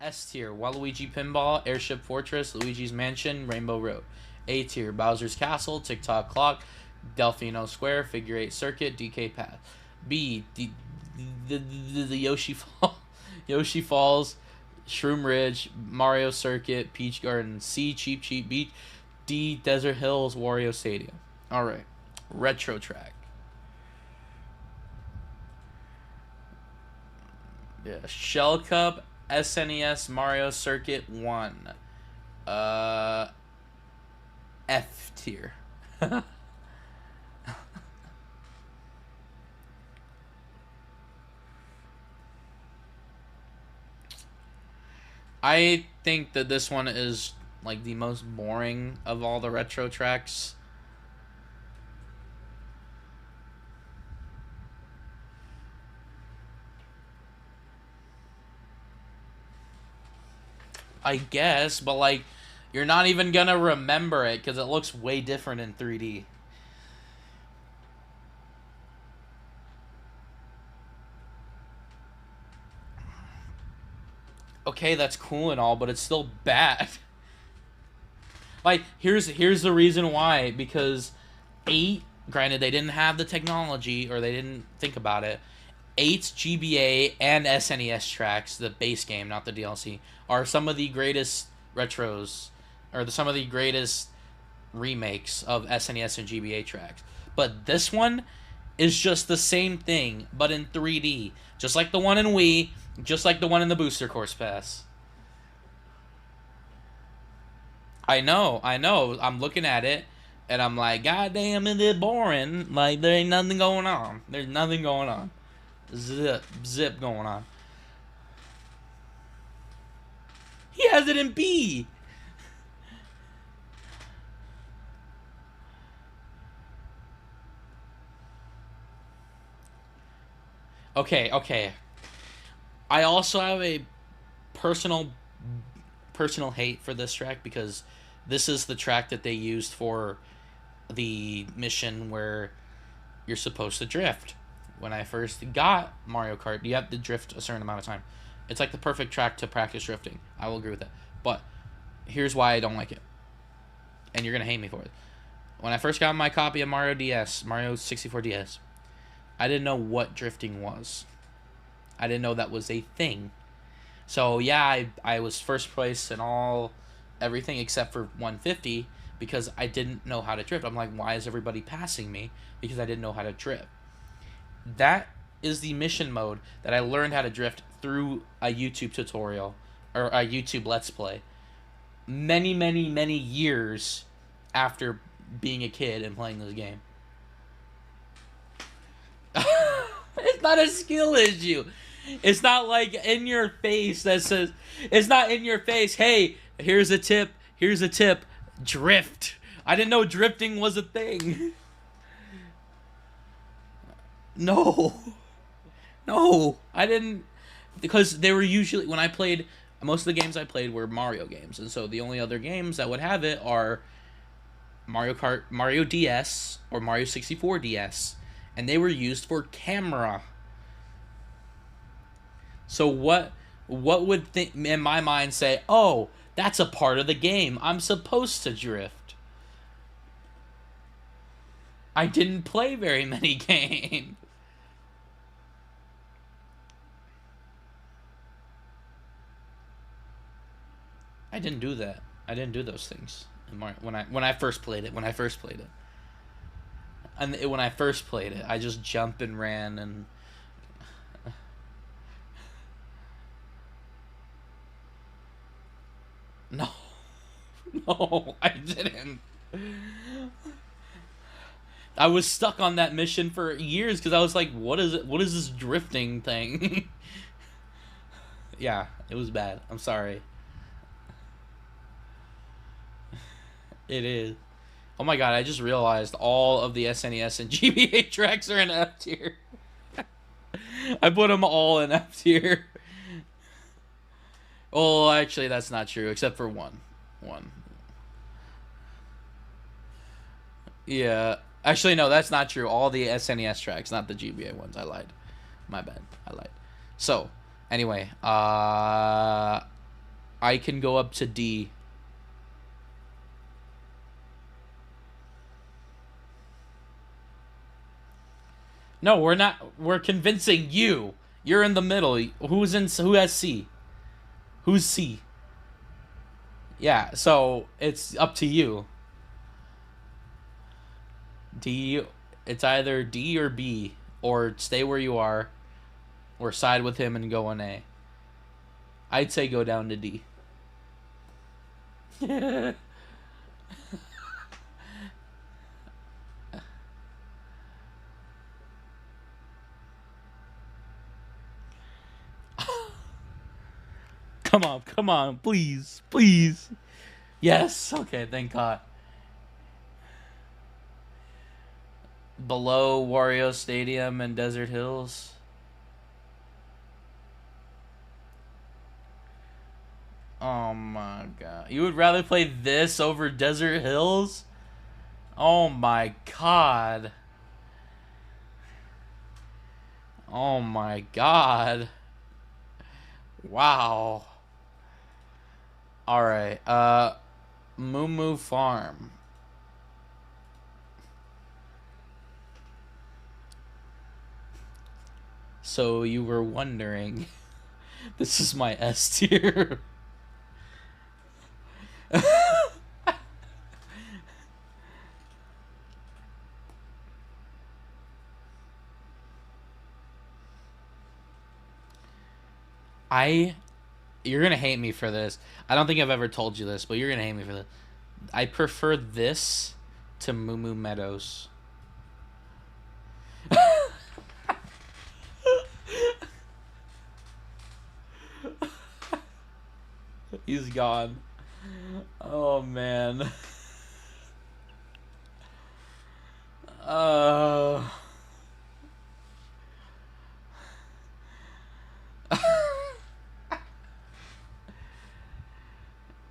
S tier, Waluigi Pinball, Airship Fortress, Luigi's Mansion, Rainbow Road. A tier, Bowser's Castle, Tick-Tock Clock, Delfino Square, Figure 8 Circuit, DK Path. B, the Yoshi Fall, Yoshi Falls, Shroom Ridge, Mario Circuit, Peach Garden. C, Cheap Cheap Beach. D, Desert Hills, Wario Stadium. Alright. Retro track. Yeah. Shell Cup, SNES, Mario Circuit 1. F tier. I think that this one is like the most boring of all the retro tracks. I guess, but like you're not even gonna remember it because it looks way different in 3D. Okay, that's cool and all, but it's still bad. Like here's the reason why, because 8, granted they didn't have the technology or they didn't think about it. 8's GBA and SNES tracks, the base game, not the DLC, are some of the greatest retros or some of the greatest remakes of SNES and GBA tracks. But this one is just the same thing, but in 3D. Just like the one in Wii, just like the one in the Booster Course Pass. I know, I know. I'm looking at it, and I'm like, God damn, it is boring. Like, there ain't nothing going on. There's nothing going on. Zip going on. He has it in B. Okay, okay. I also have a personal hate for this track because this is the track that they used for the mission where you're supposed to drift. When I first got Mario Kart, you have to drift a certain amount of time. It's like the perfect track to practice drifting. I will agree with that. But here's why I don't like it. And you're going to hate me for it. When I first got my copy of Mario 64 DS, I didn't know what drifting was. I didn't know that was a thing. So yeah, I was first place in everything except for 150 because I didn't know how to drift. I'm like, why is everybody passing me? Because I didn't know how to drift. That is the mission mode that I learned how to drift through a YouTube tutorial or a YouTube Let's Play. Many, many, many years after being a kid and playing this game. It's not a skill issue. It's not like in your face that says, it's not in your face, hey, here's a tip, drift. I didn't know drifting was a thing. No. No, I didn't, because they were usually, when I played, most of the games I played were Mario games, and so the only other games that would have it are Mario Kart, Mario DS, or Mario 64 DS, and they were used for camera. So what would in my mind say, oh, that's a part of the game, I'm supposed to drift? I didn't play very many games. I didn't do that. I didn't do those things when I first played it. And when I first played it, I just jumped and ran and. No, no, I didn't. I was stuck on that mission for years because I was like, "What is it? What is this drifting thing?" Yeah, it was bad. I'm sorry. It is. Oh my god, I just realized all of the SNES and GBA tracks are in F tier. I put them all in F tier. Oh, actually, that's not true, except for one. One. Yeah. Actually, no, that's not true. All the SNES tracks, not the GBA ones. I lied. My bad. I lied. So, anyway, I can go up to D. No, we're not. We're convincing you. You're in the middle. Who has C? Who's C? Yeah, so it's up to you. D. It's either D or B, or stay where you are, or side with him and go on A. I'd say go down to D. Come on, please, please. Yes, okay, thank God. Below Wario Stadium and Desert Hills. Oh my God. You would rather play this over Desert Hills? Oh my God. Oh my God. Wow. Alright, Moo Moo Farm. So you were wondering, this is my S tier. You're gonna hate me for this. I don't think I've ever told you this, but you're gonna hate me for this. I prefer this to Moo Moo Meadows. He's gone. Oh man. Uh.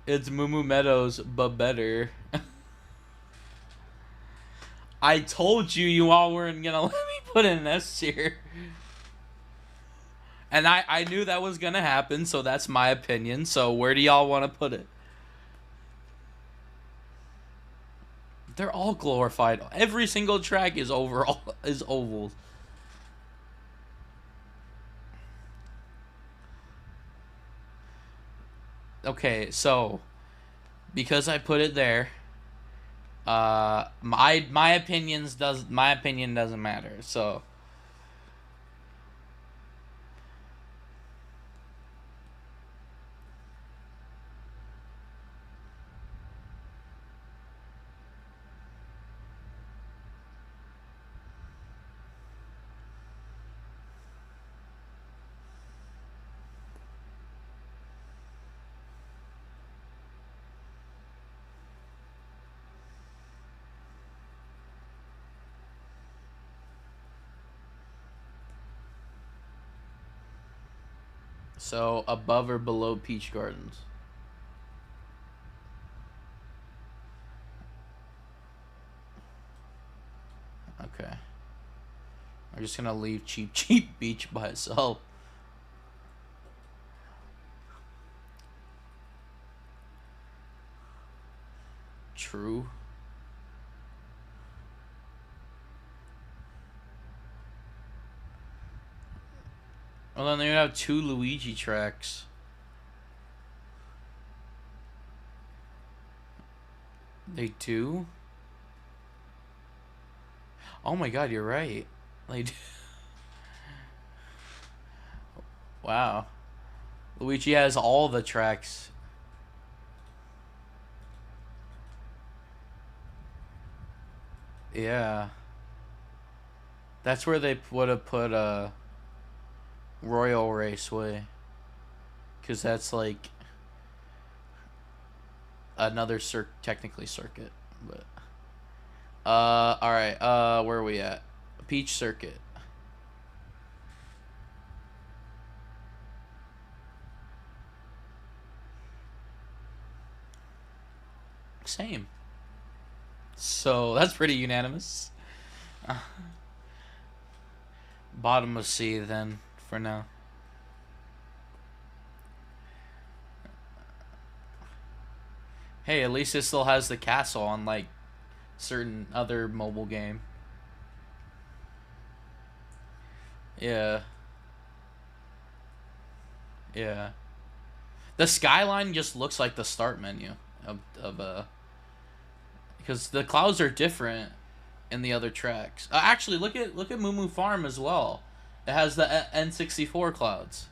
It's Moo Moo Meadows, but better. I told you you all weren't gonna let me put in an S tier. And I knew that was gonna happen, so that's my opinion. So where do y'all want to put it? They're all glorified. Every single track is overall is ovals. Okay, so because I put it there, my opinion doesn't matter. So above or below Peach Gardens? Okay. I'm just gonna leave Cheap Cheap Beach by itself. True. Well, then they have two Luigi tracks. They do? Oh my God, you're right. They do. Wow. Luigi has all the tracks. Yeah. That's where they would have put Royal Raceway. Because that's like another technically circuit. But alright, where are we at? Peach Circuit. Same. So that's pretty unanimous. Bottom of C then for now. Hey, at least it still has the castle, unlike certain other mobile game. Yeah, yeah. The skyline just looks like the start menu of because the clouds are different in the other tracks. Actually, look at Moo Moo Farm as well. It has the N64 clouds.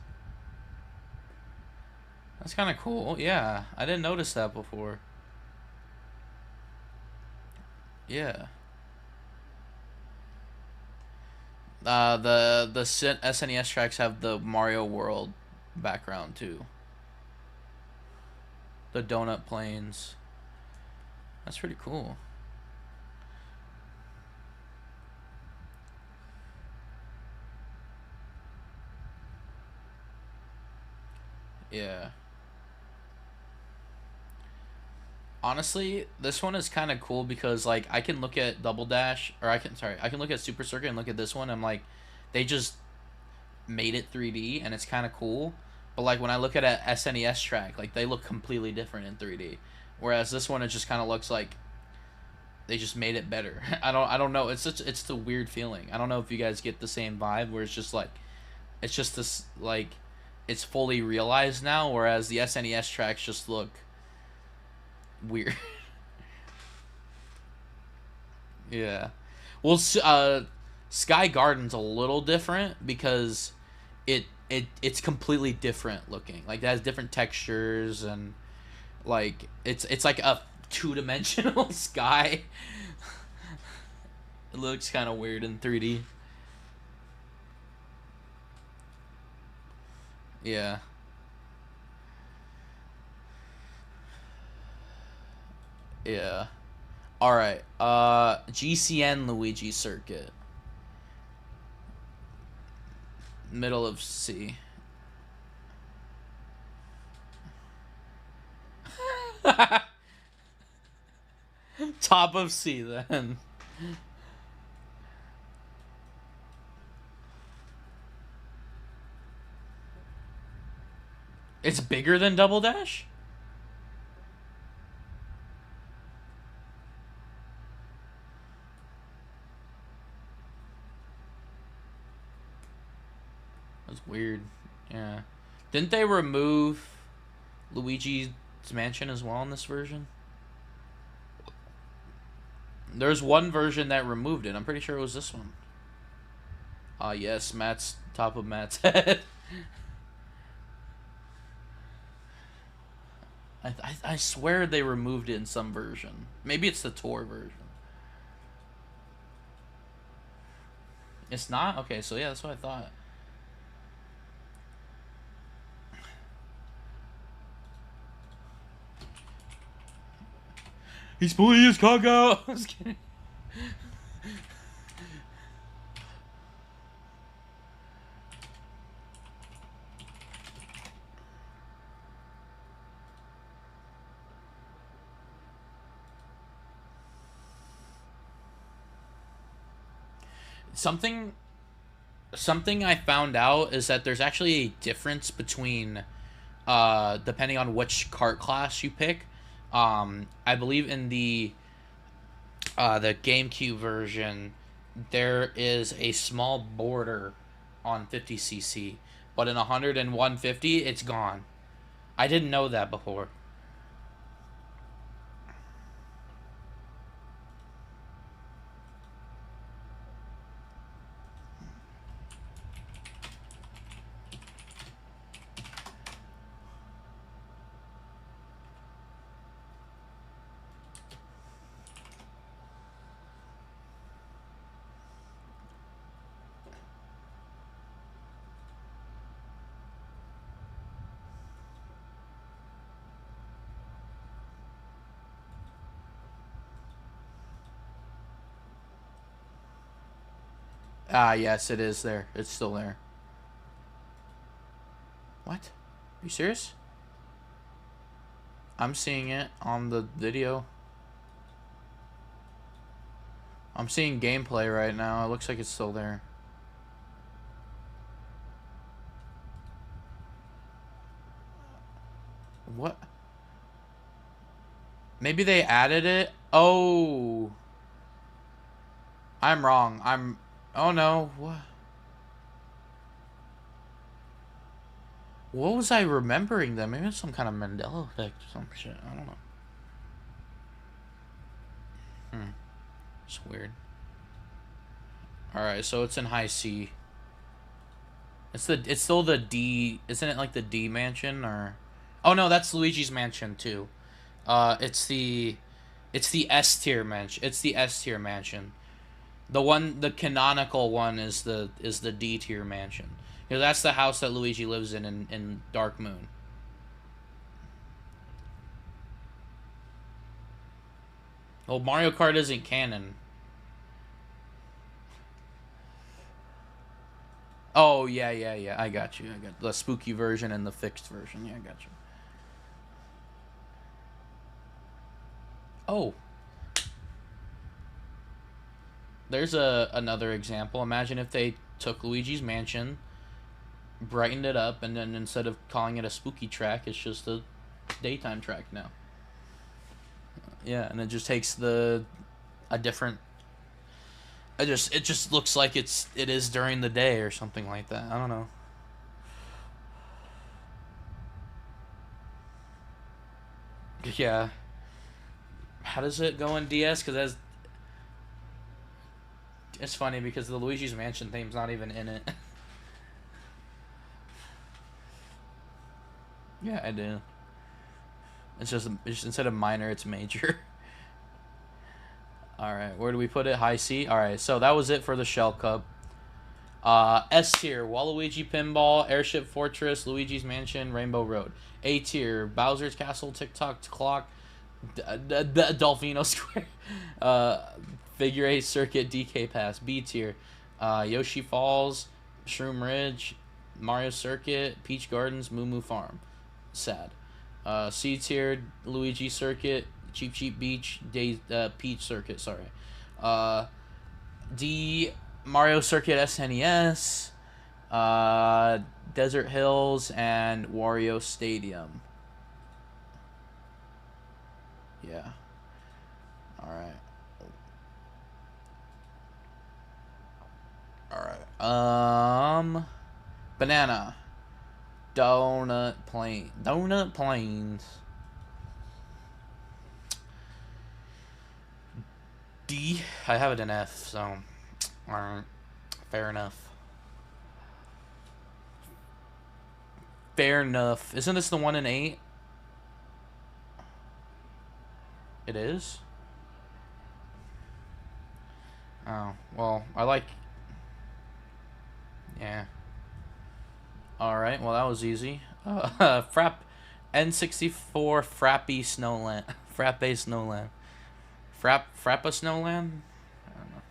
That's kind of cool. Yeah, I didn't notice that before. Yeah. The SNES tracks have the Mario World background too. The donut plains. That's pretty cool. Yeah. Honestly, this one is kind of cool because like I can look at Double Dash or I can look at Super Circuit and look at this one. I'm like, they just made it 3D and it's kind of cool. But like when I look at a SNES track, like they look completely different in 3D. Whereas this one, it just kind of looks like they just made it better. I don't know. It's the weird feeling. I don't know if you guys get the same vibe where it's just like it's just this like it's fully realized now, whereas the SNES tracks just look weird. Yeah. Well, Sky Garden's a little different because it's completely different looking. Like it has different textures and like it's like a two-dimensional sky. It looks kind of weird in 3D. Yeah. Yeah. All right. GCN Luigi Circuit. Middle of C. Top of C then. It's bigger than Double Dash? That's weird. Yeah. Didn't they remove Luigi's Mansion as well in this version? There's one version that removed it. I'm pretty sure it was this one. Yes, Matt's top of Matt's head. I swear they removed it in some version. Maybe it's the tour version. It's not? Okay, so yeah, that's what I thought. He's pulling his cock out. I was kidding. Something something I found out is that there's actually a difference between depending on which cart class you pick. I believe in the GameCube version there is a small border on 50cc, but in 100 and 150 it's gone. I didn't know that before. Yes, it is there. It's still there. What? Are you serious? I'm seeing it on the video. I'm seeing gameplay right now. It looks like it's still there. What? Maybe they added it. Oh, I'm wrong. Oh no. What was I remembering them? Maybe it's some kind of Mandela effect or some shit. I don't know. It's weird. All right, so it's in high C. It's still the D. Isn't it like the D mansion or? Oh no, that's Luigi's mansion too. It's the S tier mansion. It's the S tier mansion. The canonical one is the D tier mansion. You know, that's the house that Luigi lives in Dark Moon. Well, Mario Kart isn't canon. Oh yeah, yeah, yeah. I got you. I got the spooky version and the fixed version. Yeah, I got you. Oh, there's another example. Imagine if they took Luigi's Mansion, brightened it up, and then instead of calling it a spooky track, it's just a daytime track now. Yeah, and it just takes a different. It just looks like it is during the day or something like that. I don't know. Yeah. How does it go in DS? Because it's funny because the Luigi's Mansion theme's not even in it. Yeah, I do. It's just instead of minor, it's major. All right, where do we put it? High C. All right, so that was it for the Shell Cup. S tier: Waluigi Pinball, Airship Fortress, Luigi's Mansion, Rainbow Road. A tier: Bowser's Castle, TikTok Clock, Dolphino Square, Figure 8 Circuit, DK Pass. B tier: Yoshi Falls, Shroom Ridge, Mario Circuit, Peach Gardens, Moo Moo Farm. Sad. C tier: Luigi Circuit, Cheap Cheap Beach, Peach Circuit. Sorry. D Mario Circuit SNES, Desert Hills, and Wario Stadium. Yeah. All right. All right. Banana. Donut Plains. D. I have it in F, so. Alright. Fair enough. Fair enough. Isn't this the one in 8? It is? Oh, well, I like. Yeah. Alright, well, that was easy. N64 Frappy Snowland. Frappe Snowland. Frappa Snowland? I don't know.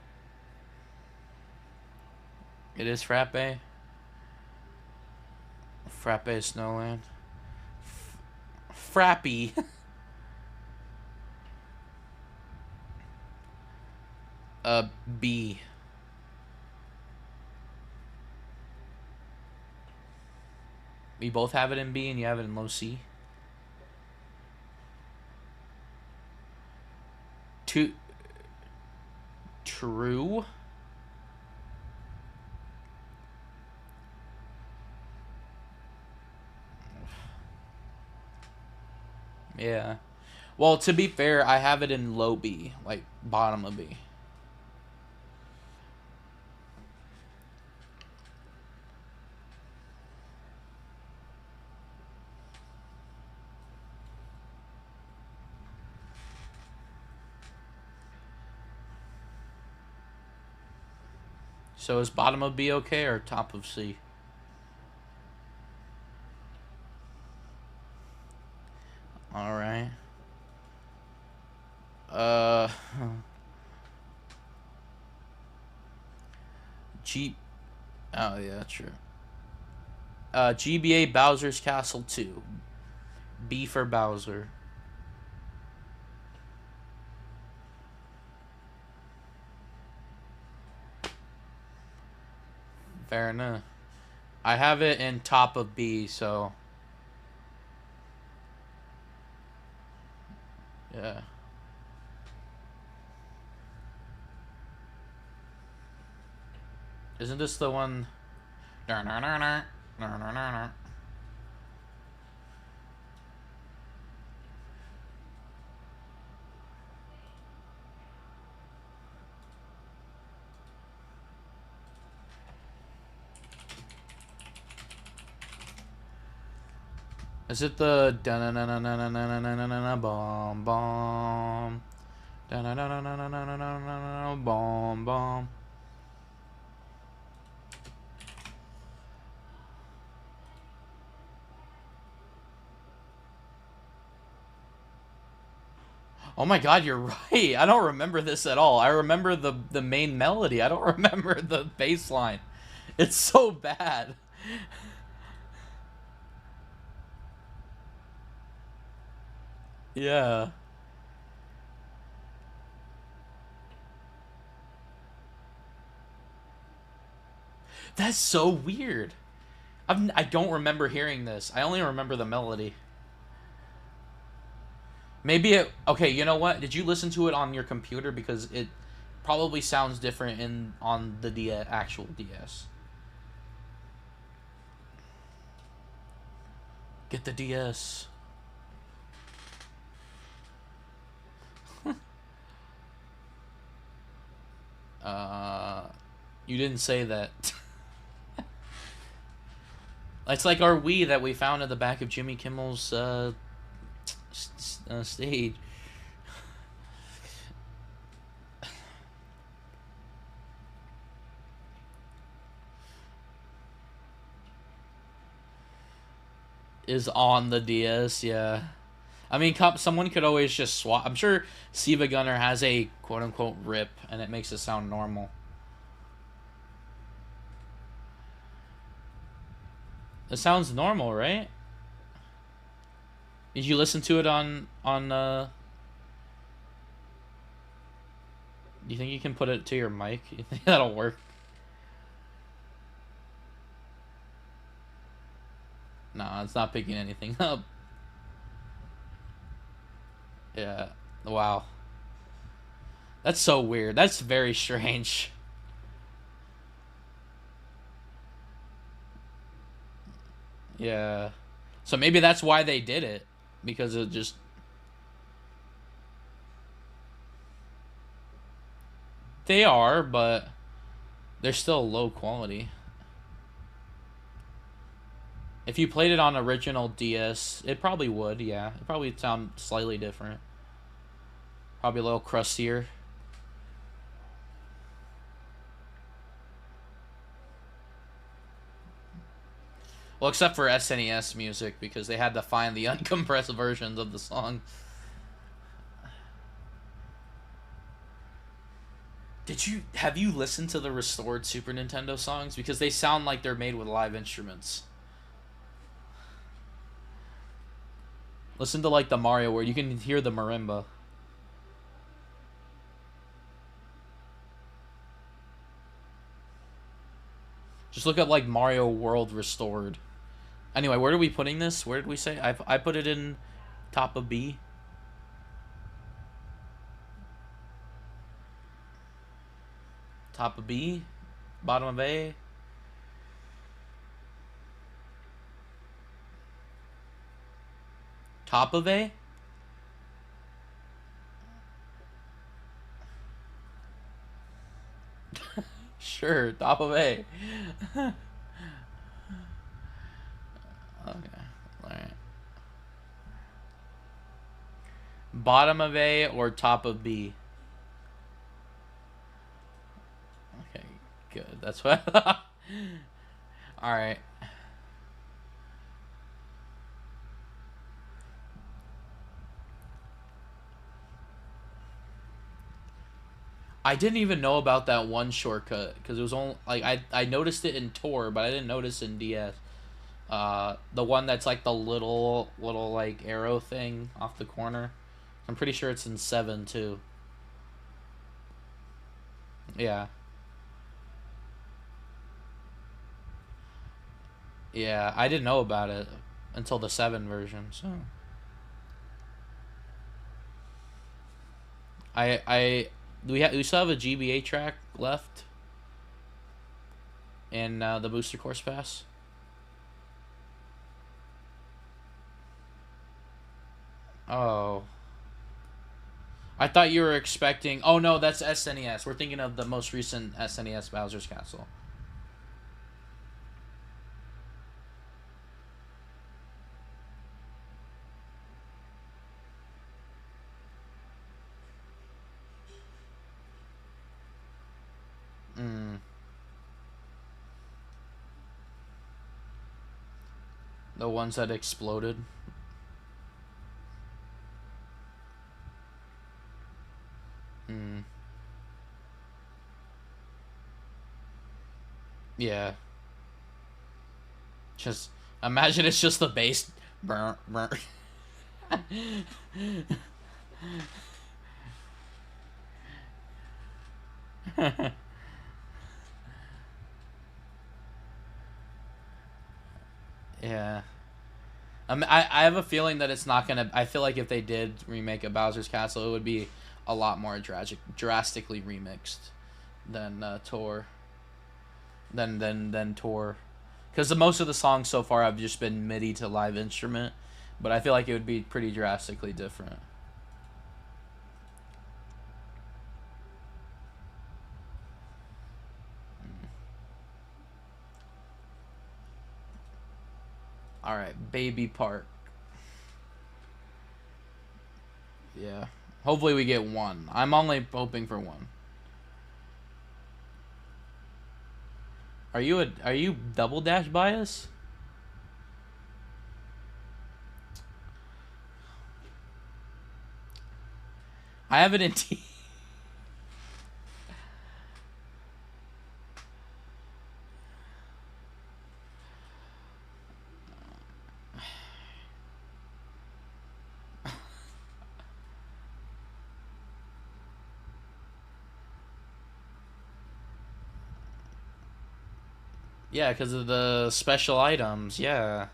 It is Frappe? Frappe Snowland. Frappy. B. We both have it in B and you have it in low C. True. Yeah. Well, to be fair, I have it in low B, like bottom of B. So is bottom of B okay or top of C? All right. Uh. G. Oh yeah, true. GBA Bowser's Castle 2. B for Bowser. Fair enough. I have it in top of B, so Yeah. Isn't this the one? Is it the bomb bomb bomb bomb? Oh my god, you're right. I don't remember this at all. I remember the main melody. I don't remember the bass line. It's so bad. Yeah. That's so weird. I don't remember hearing this. I only remember the melody. Maybe it. Okay, you know what? Did you listen to it on your computer? Because it probably sounds different in on the actual DS. Get the DS. Uh, you didn't say that. It's like our Wii that we found at the back of Jimmy Kimmel's stage. Is on the DS, yeah. I mean, someone could always just swap. I'm sure Siva Gunner has a quote unquote rip, and it makes it sound normal. It sounds normal, right? Did you listen to it on? Do you think you can put it to your mic? You think that'll work? No, it's not picking anything up. Yeah. Wow. That's so weird. That's very strange. Yeah. So maybe that's why they did it. Because it just... They are, but they're still low quality. If you played it on original DS, it probably would, yeah. It probably sound slightly different. Probably a little crustier. Well, except for SNES music, because they had to find the uncompressed versions of the song. Have you listened to the restored Super Nintendo songs? Because they sound like they're made with live instruments. Listen to like the Mario where you can hear the marimba. Just look up like Mario World Restored. Anyway, where are we putting this? Where did we say? I put it in top of B. Top of B. Bottom of A. Top of A? Sure, top of A. Okay, alright. Bottom of A or top of B? Okay, good. That's what I thought. Alright. I didn't even know about that one shortcut because it was only like I noticed it in Tor, but I didn't notice in DS. The one that's like the little like arrow thing off the corner. I'm pretty sure it's in 7 too. Yeah. Yeah, I didn't know about it until the 7 version, so We still have a GBA track left in the booster course pass. Oh. I thought you were expecting... Oh, no, that's SNES. We're thinking of the most recent SNES Bowser's Castle. Mm. The ones that exploded. Mm. Yeah. Just imagine it's just the bass. Burr, burr. Yeah. I have a feeling that it's not gonna. I feel like if they did remake a Bowser's Castle, it would be a lot more drastically remixed than Tour. Than Tour, because most of the songs so far have just been MIDI to live instrument, but I feel like it would be pretty drastically different. All right, Baby Park. Yeah. Hopefully we get one. I'm only hoping for one. Are you double dash bias? I have it in T. Yeah, because of the special items. Yeah.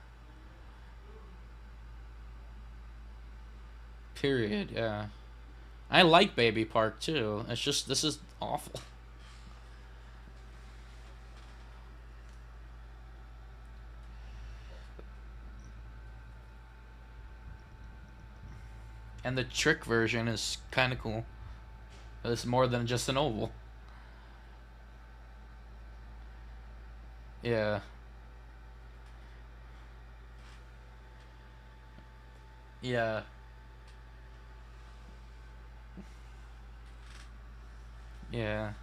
Period. Yeah. I like Baby Park too. It's just this is awful. And the trick version is kind of cool. It's more than just an oval. Yeah. Yeah. Yeah.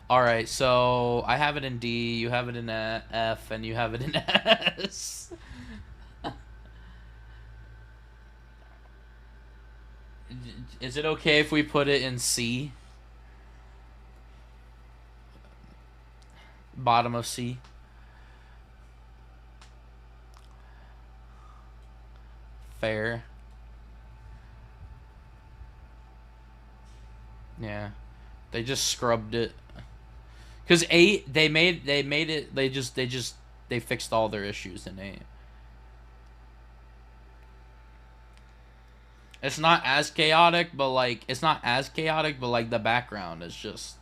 All right. So I have it in D. You have it in F, and you have it in S. Is it okay if we put it in C? Bottom of C. Fair. Yeah. They just scrubbed it. Cause 8, they made it. They fixed all their issues in 8. It's not as chaotic, but like the background is just.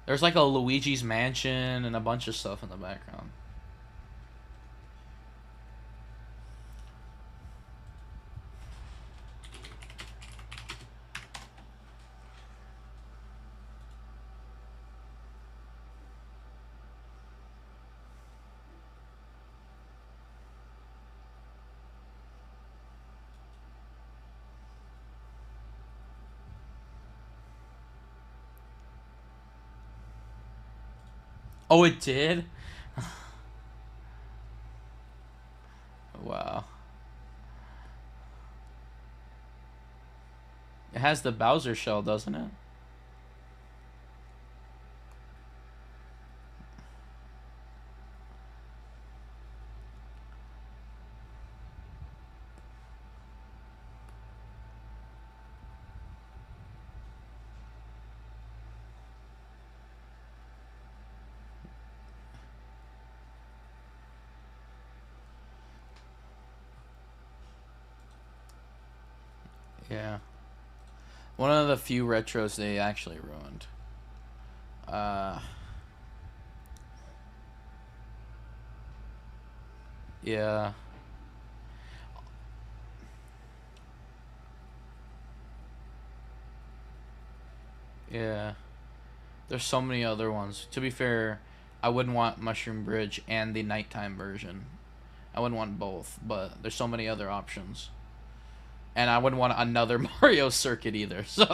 There's like a Luigi's Mansion and a bunch of stuff in the background. Oh, it did? Wow. It has the Bowser shell, doesn't it? Yeah. One of the few retros they actually ruined. Yeah. Yeah. There's so many other ones. To be fair, I wouldn't want Mushroom Bridge and the nighttime version. I wouldn't want both, but there's so many other options. And I wouldn't want another Mario circuit either. So,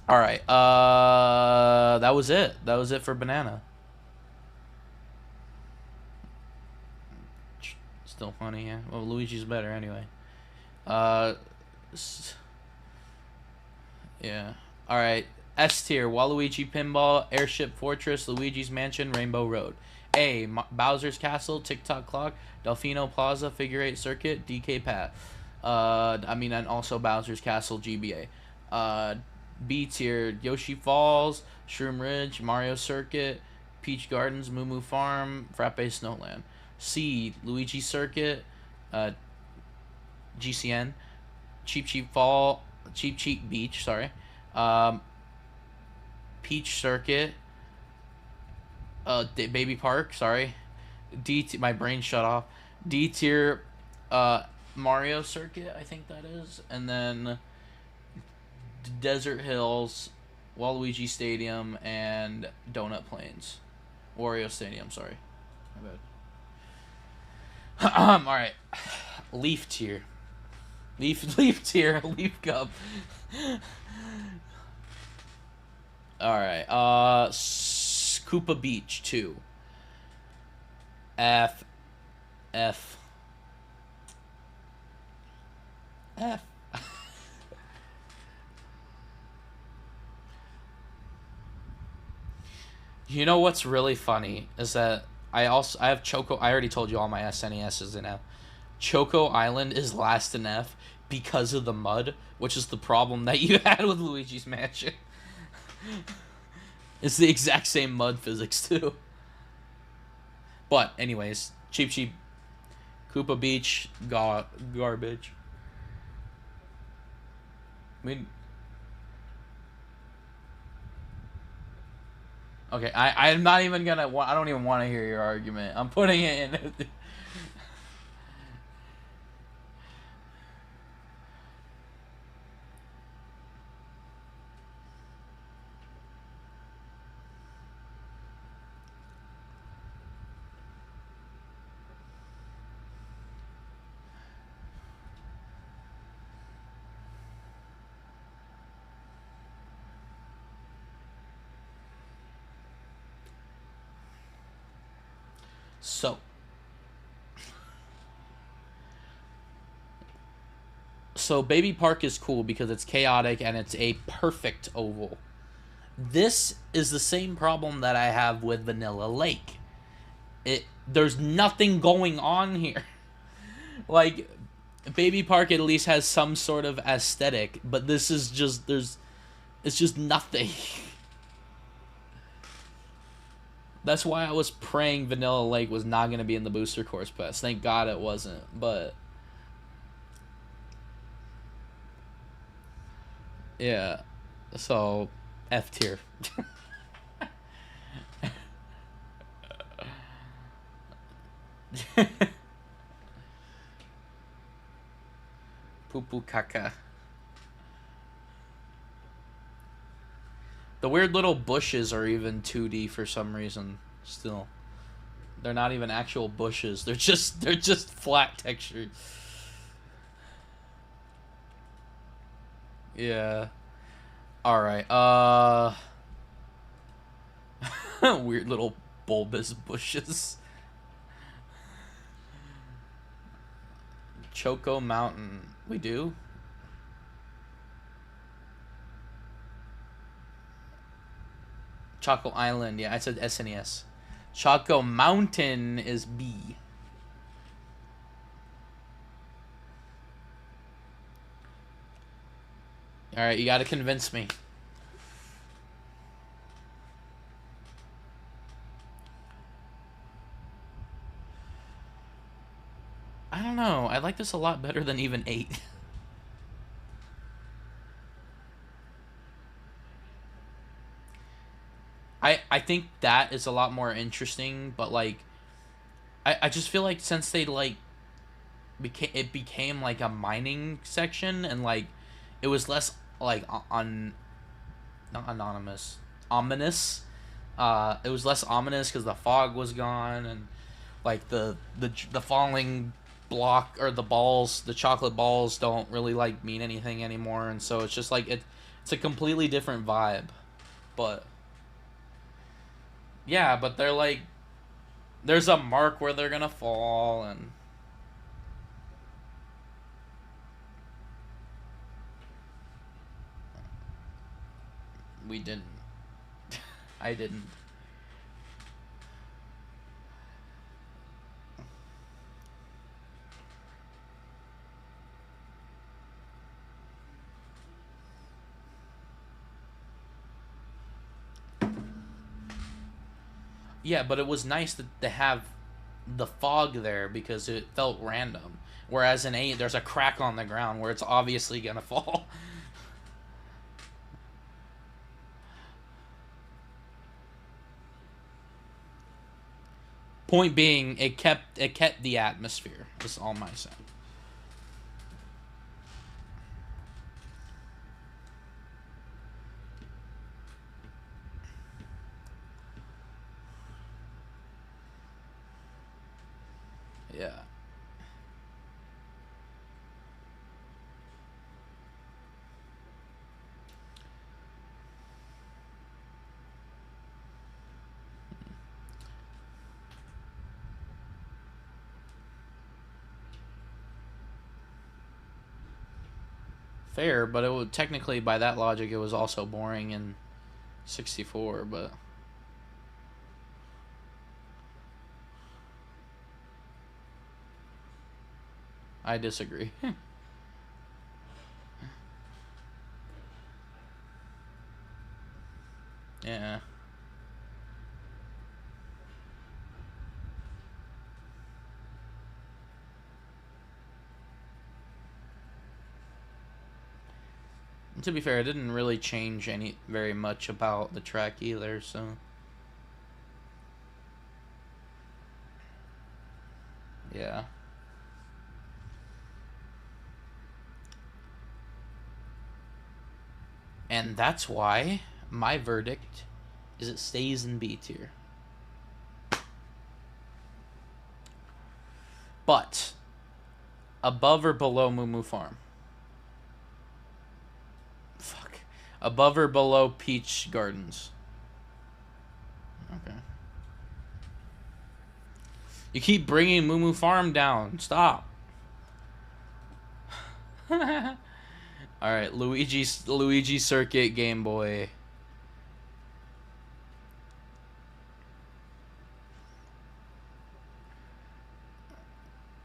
all right. That was it. That was it for Banana. Still funny, yeah. Well, Luigi's better anyway. Uh, yeah. All right. S tier: Waluigi Pinball, Airship Fortress, Luigi's Mansion, Rainbow Road. A. Bowser's Castle, TikTok Clock, Delfino Plaza, Figure 8 Circuit, DK Path. And also Bowser's Castle, GBA. B tier: Yoshi Falls, Shroom Ridge, Mario Circuit, Peach Gardens, Moo Moo Farm, Frappe Snowland. C. Luigi Circuit, GCN, Cheap Cheap Beach, sorry. Peach Circuit, Baby Park, sorry. My brain shut off. D tier, Mario Circuit, I think that is, and then Desert Hills, Waluigi Stadium, and Donut Plains, Wario Stadium. Sorry, my bad. All right, Leaf tier, Leaf tier, Leaf Cup. All right, Koopa Beach 2. F. You know what's really funny is that I have Choco. I already told you all my SNESs in F. Choco Island is last in F because of the mud, which is the problem that you had with Luigi's Mansion. It's the exact same mud physics too. But anyways, cheap Koopa Beach garbage. I mean, okay, I'm not even gonna. I don't even want to hear your argument. I'm putting it in. So Baby Park is cool because it's chaotic and it's a perfect oval. This is the same problem that I have with Vanilla Lake. There's nothing going on here. Like, Baby Park at least has some sort of aesthetic, but this is just it's just nothing. That's why I was praying Vanilla Lake was not going to be in the Booster Course Pass. Thank God it wasn't, but yeah. So, F tier. Poo poo caca. The weird little bushes are even 2D for some reason. Still, they're not even actual bushes. They're just flat textured. Yeah. All right. Weird little bulbous bushes. Choco Mountain. We do? Choco Island. Yeah, I said SNES. Choco Mountain is B. Alright, you gotta convince me. I don't know. I like this a lot better than even 8. I think that is a lot more interesting, but like I just feel like since they like became like a mining section, and like it was less like on not anonymous ominous. It was less ominous because the fog was gone, and like the falling block or the chocolate balls don't really like mean anything anymore, and so it's just like it's a completely different vibe. But yeah, but they're like there's a mark where they're gonna fall, and we didn't. I didn't. Yeah, but it was nice to have the fog there because it felt random. Whereas in 8, there's a crack on the ground where it's obviously gonna fall. Point being, it kept the atmosphere. That's all my saying. Yeah. Fair, but it would technically by that logic it was also boring in 64, but I disagree. Yeah. To be fair, it didn't really change any very much about the track either, so yeah. And that's why my verdict is it stays in B tier. But above or below Moo Moo Farm? Fuck. Above or below Peach Gardens? Okay. You keep bringing Moo Moo Farm down. Stop. All right, Luigi Circuit Game Boy.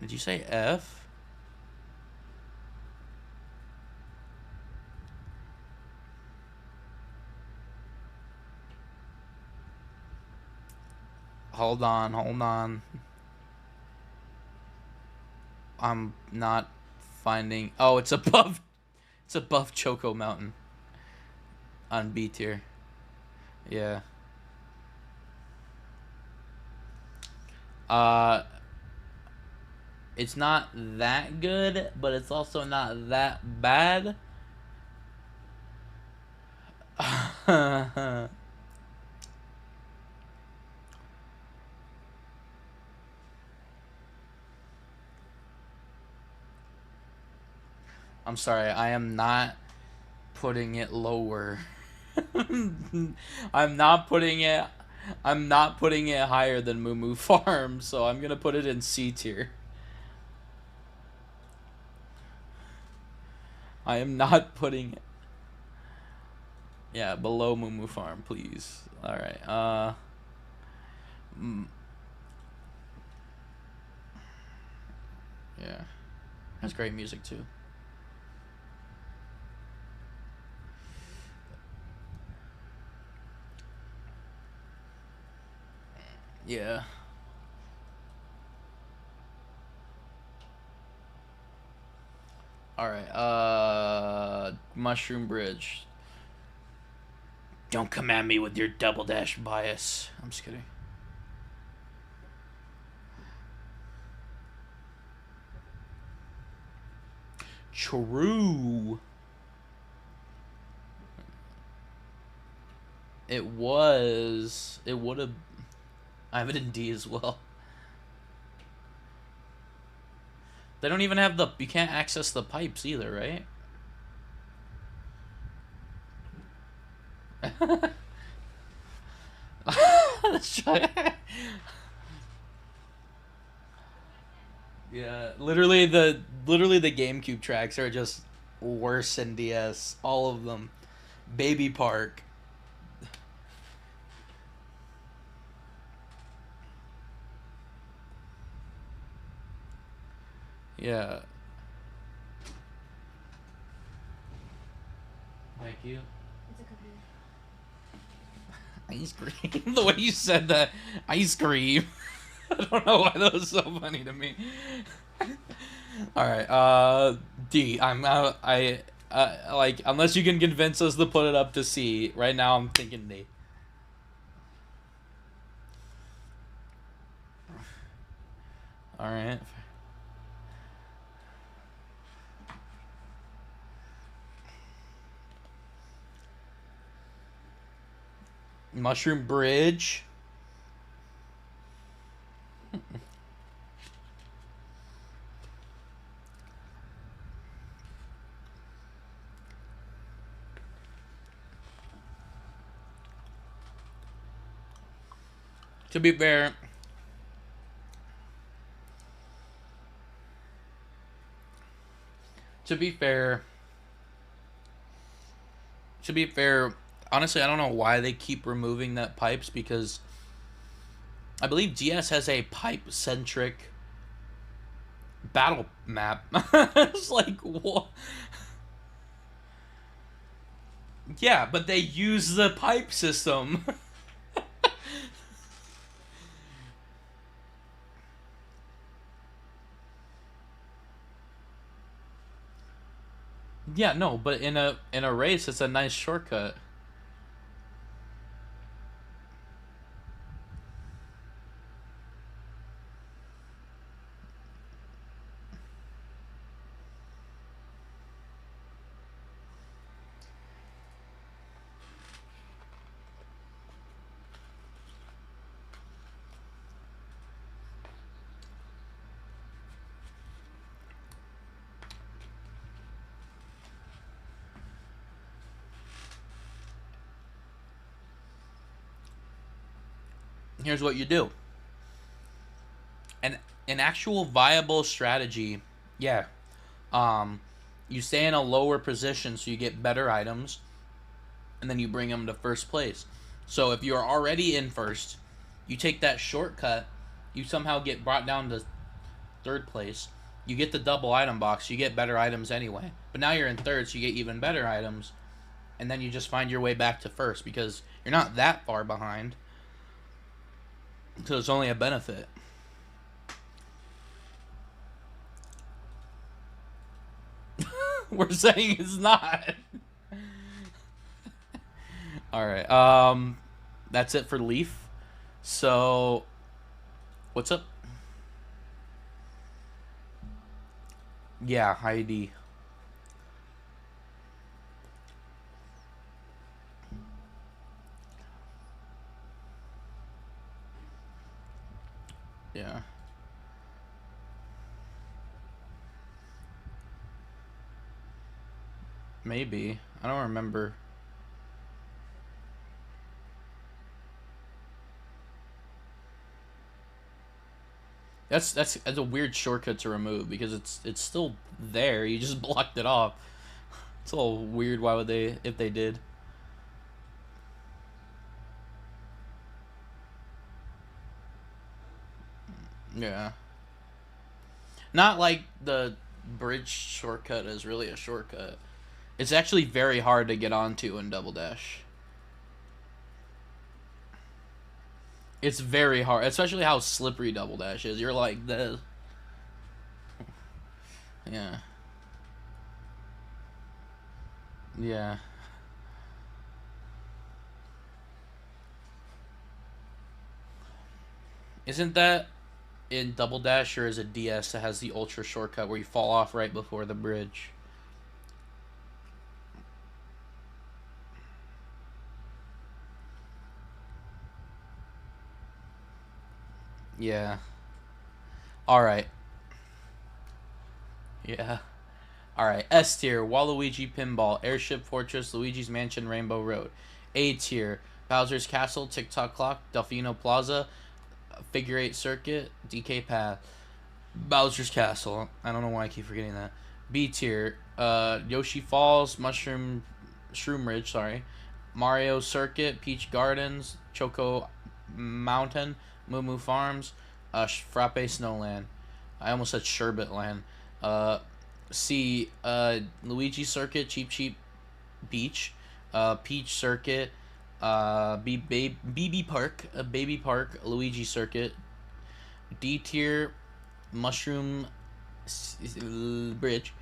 Did you say F? Hold on, hold on. I'm not finding. Oh, it's above. It's above Choco Mountain on B tier. Yeah. Uh, it's not that good, but it's also not that bad. I'm sorry, I am not putting it lower. I'm not putting it I'm not putting it higher than Moo Moo Farm, so I'm gonna put it in C tier. I am not putting it. Yeah, below Moo Moo Farm, please. Alright, mm, yeah. Has great music too. Yeah. Alright, Mushroom Bridge. Don't come at me with your double dash bias. I'm just kidding. True. It was. It would have. I have it in D as well. They don't even have the. You can't access the pipes either, right? Let's try. Yeah, literally the GameCube tracks are just worse than DS. All of them. Baby Park. Yeah. Thank you. Ice cream. The way you said that, ice cream. I don't know why that was so funny to me. All right, D. I'm out. Like, unless you can convince us to put it up to C. Right now, I'm thinking D. All right. Mushroom Bridge. To be fair, to be fair, honestly, I don't know why they keep removing that pipes, because I believe DS has a pipe-centric battle map. It's like, what? Yeah, but they use the pipe system. Yeah, no, but in a race, it's a nice shortcut. Here's what you do. An actual viable strategy, yeah. You stay in a lower position so you get better items, and then you bring them to first place. So if you're already in first, you take that shortcut, you somehow get brought down to third place. You get the double item box, you get better items anyway. But now you're in third, so you get even better items, and then you just find your way back to first because you're not that far behind. So it's only a benefit. We're saying it's not. All right. That's it for Leaf. So, what's up? Yeah, Heidi. Yeah. Maybe. I don't remember. That's a weird shortcut to remove because it's still there. You just blocked it off. It's a little weird. Why would they, if they did? Yeah. Not like the bridge shortcut is really a shortcut. It's actually very hard to get onto in Double Dash. It's very hard, especially how slippery Double Dash is. You're like this. Yeah. Yeah. Isn't that in Double Dash, or is it DS that has the ultra shortcut where you fall off right before the bridge? Yeah. Alright. Yeah. Alright. S tier, Waluigi Pinball, Airship Fortress, Luigi's Mansion, Rainbow Road. A tier, Bowser's Castle, Tick-Tock Clock, Delfino Plaza, Figure 8 Circuit, DK Path. Bowser's Castle. I don't know why I keep forgetting that. B tier, Yoshi Falls, Shroom Ridge, sorry. Mario Circuit, Peach Gardens, Choco Mountain, Moo Moo Farms, Frappe Snowland. I almost said Sherbet Land. C, Luigi Circuit, Cheap Cheap Beach, Peach Circuit, BB Park, Baby Park, Luigi Circuit. D tier, Mushroom Bridge,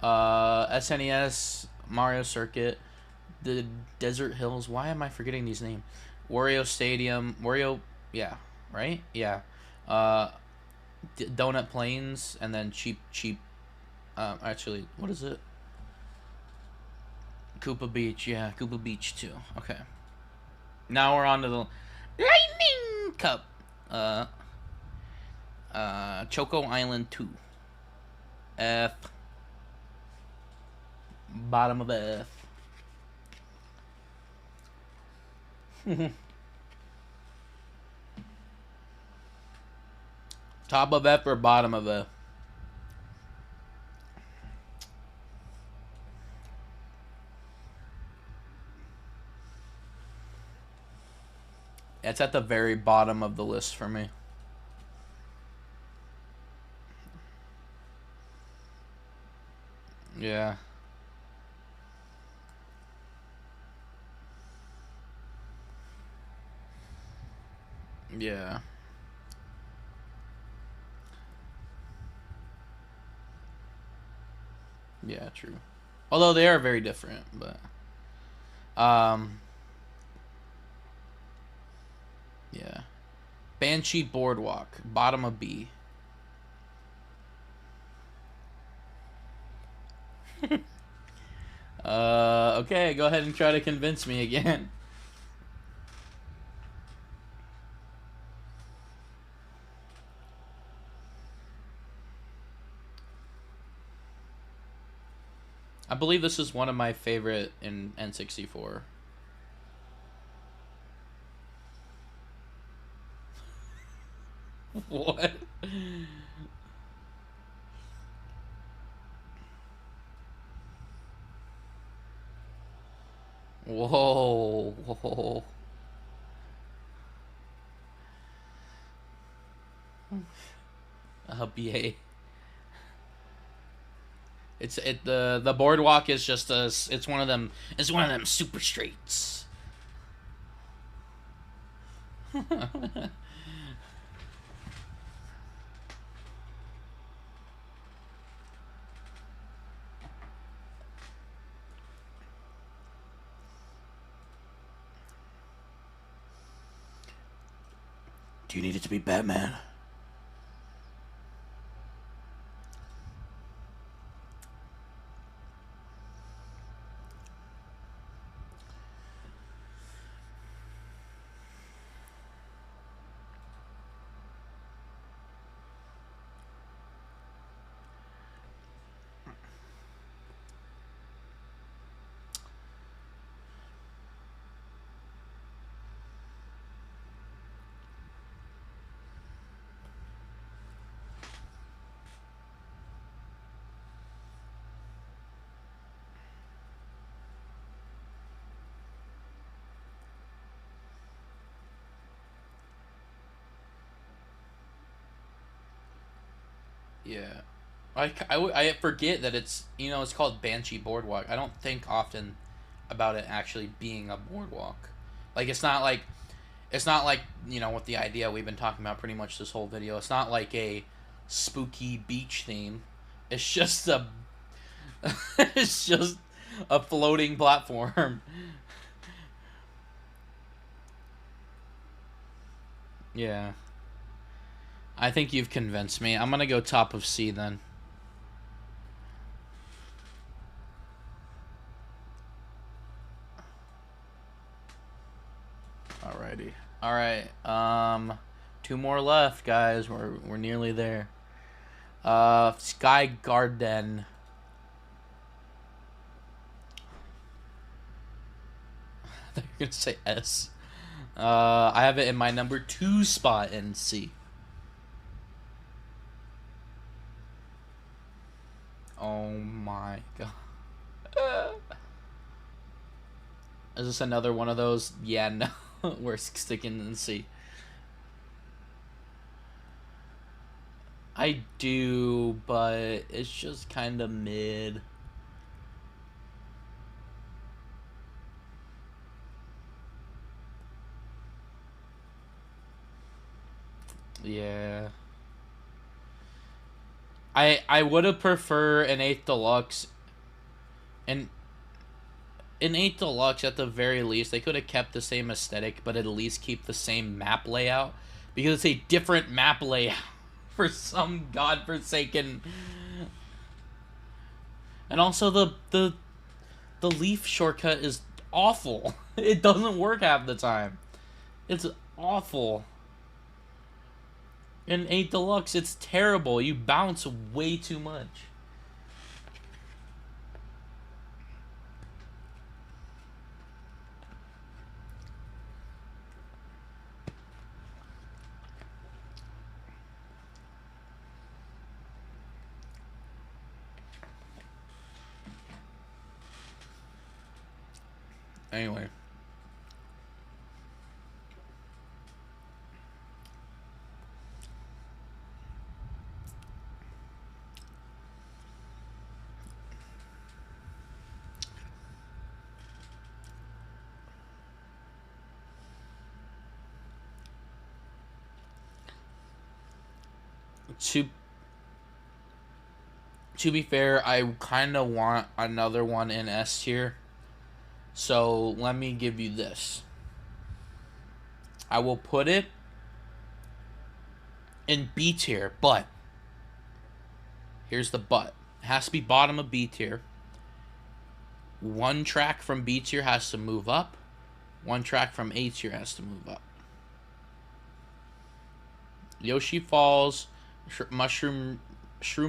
SNES, Mario Circuit, the Desert Hills. Why am I forgetting these names? Wario Stadium, Wario, yeah, right, yeah. Uh, Donut Plains, and then Cheap. Actually, what is it? Koopa Beach, yeah, Koopa Beach too. Okay. Now we're on to the Lightning Cup. Choco Island 2. F. Bottom of F. Top of F or bottom of F? It's at the very bottom of the list for me. Yeah. Yeah. Yeah, true. Although they are very different, but yeah. Banshee Boardwalk, bottom of B. Okay, go ahead and try to convince me again. I believe this is one of my favorite in N64. What? Whoa. Whoa. BA. The boardwalk is just it's one of them super straights. Do you need it to be Batman? Yeah. I forget that it's called Banshee Boardwalk. I don't think often about it actually being a boardwalk. Like it's not like with the idea we've been talking about pretty much this whole video. It's not like a spooky beach theme. It's just a it's just a floating platform. Yeah. I think you've convinced me. I'm gonna go top of C then. Alrighty. Alright, 2 more left, guys. We're nearly there. Sky Garden. I thought you were gonna say S. I have it in my number 2 spot in C. Oh my god. Is this another one of those? Yeah, no. We're sticking in C. I do, but it's just kind of mid. Yeah. I would have preferred an 8th Deluxe. And in 8th Deluxe, at the very least, they could have kept the same aesthetic, but at least keep the same map layout. Because it's a different map layout for some godforsaken... And also the leaf shortcut is awful. It doesn't work half the time. It's awful. In 8 Deluxe, it's terrible. You bounce way too much. Anyway. To be fair, I kind of want another one in S tier. So let me give you this. I will put it in B tier, but here's the but. It has to be bottom of B tier. One track from B tier has to move up. One track from A tier has to move up. Yoshi Falls, Shroom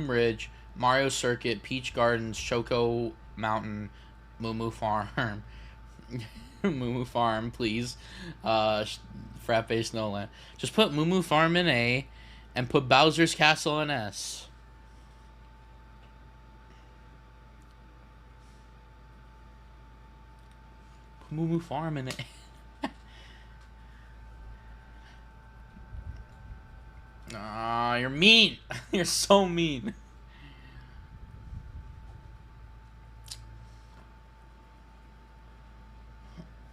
Ridge, Mario Circuit, Peach Gardens, Choco Mountain, Moo Moo Farm. Moo Moo Farm, please. Frappe Snowland. Just put Moo Moo Farm in A and put Bowser's Castle in S. Put Moo Moo Farm in A. Ah, you're mean. You're so mean.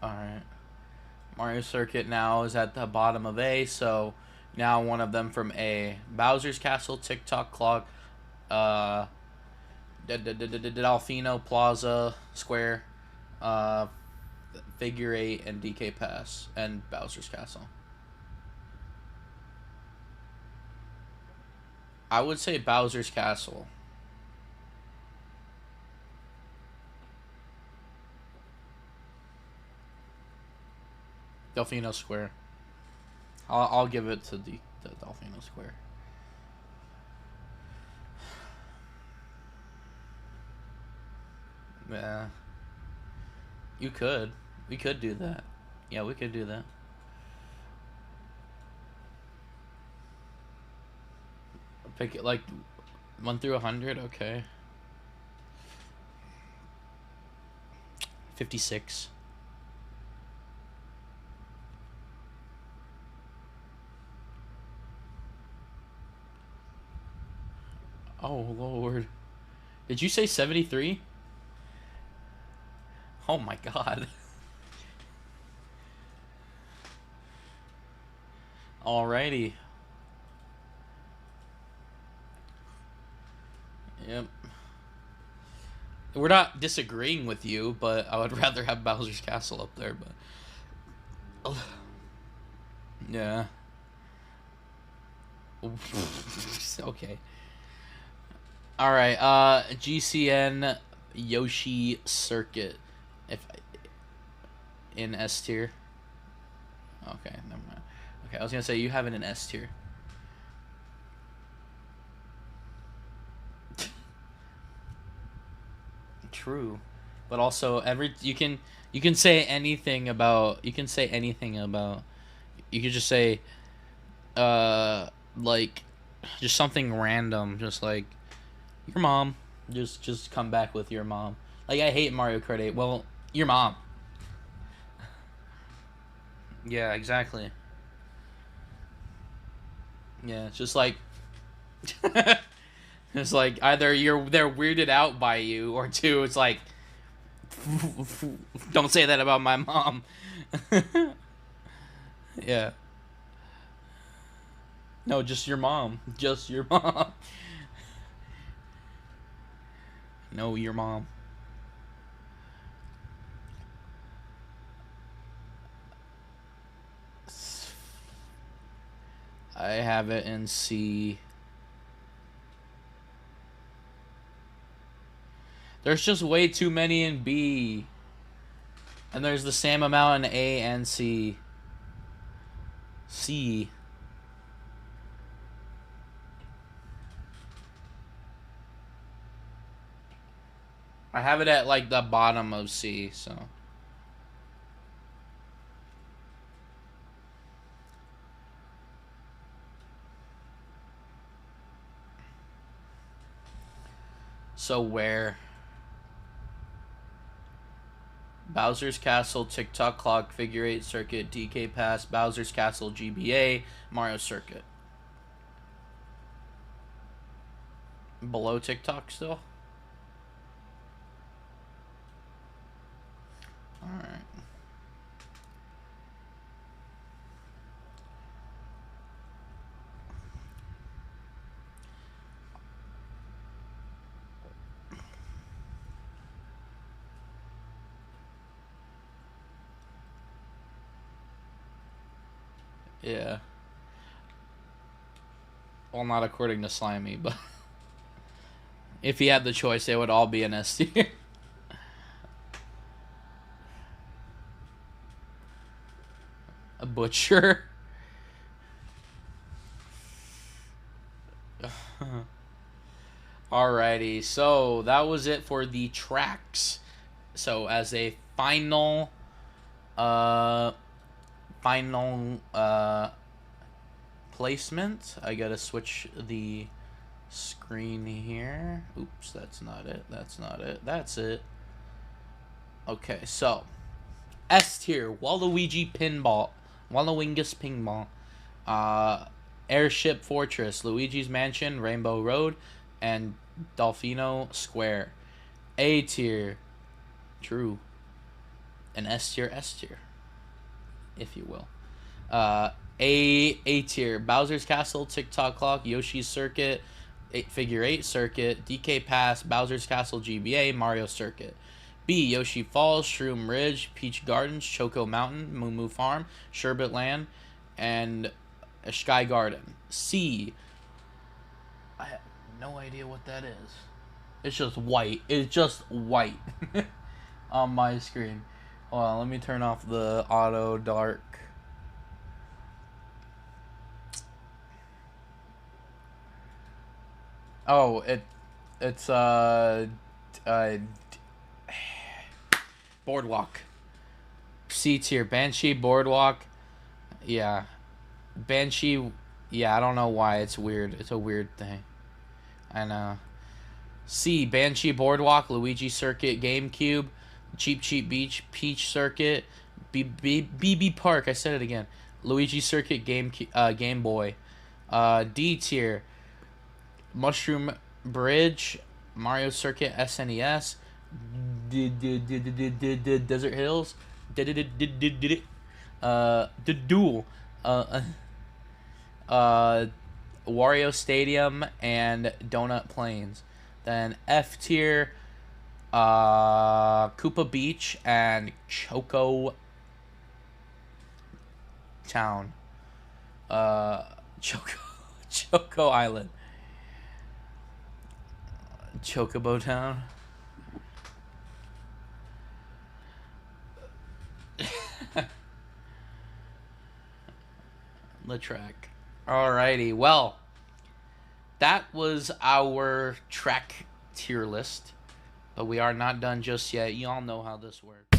Alright. Mario Circuit now is at the bottom of A, so now one of them from A. Bowser's Castle, TikTok Clock, Delfino Plaza Square, Figure 8, and DK Pass, and Bowser's Castle. I would say Bowser's Castle. Delfino Square. I'll give it to the Delfino Square. Yeah. You could. We could do that. Yeah, we could do that. Pick it like 1 through 100. Okay. 56. Oh Lord. Did you say 73? Oh my God. Alrighty. Yep. We're not disagreeing with you, but I would rather have Bowser's Castle up there, but... Yeah. Okay. All right. GCN Yoshi Circuit. If in S tier. Okay, never mind. Okay, I was gonna say you have it in S tier. True, but also you can say anything about you could just say uh like just something random, just like your mom. Just come back with your mom. Like I hate Mario Kart 8. Well, your mom. Yeah, exactly. Yeah, it's just like it's like either they're weirded out by you, or two, it's like don't say that about my mom. Yeah. No, just your mom. Just your mom. No, your mom. I have it in C. There's just way too many in B. And there's the same amount in A and C. C. I have it at like the bottom of C, so. So where? Bowser's Castle, TikTok Clock, Figure 8 Circuit, DK Pass, Bowser's Castle, GBA, Mario Circuit. Below TikTok still? Alright. Yeah. Well, not according to Slimy, but if he had the choice, they would all be an S tier. A butcher. Alrighty, so that was it for the tracks. So as a uh, final placement, I gotta switch the screen here. Oops, that's not it. That's not it. That's it. Okay, so S tier, Waluigi Pinball, Waluingus Pinball, Airship Fortress, Luigi's Mansion, Rainbow Road, and Dolfino Square. A tier, true, an S tier, if you will. A tier, Bowser's Castle, TikTok Clock, Yoshi's Circuit, Figure 8 Circuit, DK Pass, Bowser's Castle GBA, Mario Circuit. B, Yoshi Falls, Shroom Ridge, Peach Gardens, Choco Mountain, Moo Moo Farm, Sherbet Land, and Sky Garden. C, I have no idea what that is. It's just white. It's just white on my screen. Hold on, let me turn off the auto dark. Oh, it's Boardwalk. C tier, Banshee, Boardwalk. Yeah. Banshee, yeah, I don't know why. It's weird. It's a weird thing. I know. C, Banshee, Boardwalk, Luigi Circuit, GameCube, Cheap Cheap Beach, Peach Circuit, BB Park. I said it again. Luigi Circuit, Game Boy. D tier, Mushroom Bridge, Mario Circuit, SNES, Desert Hills, the Duel, uh, Wario Stadium, and Donut Plains. Then F tier, Koopa Beach and Choco Town. Choco Choco Island. Chocobo Town. The track. Alrighty, well, that was our track tier list, but we are not done just yet. Y'all know how this works.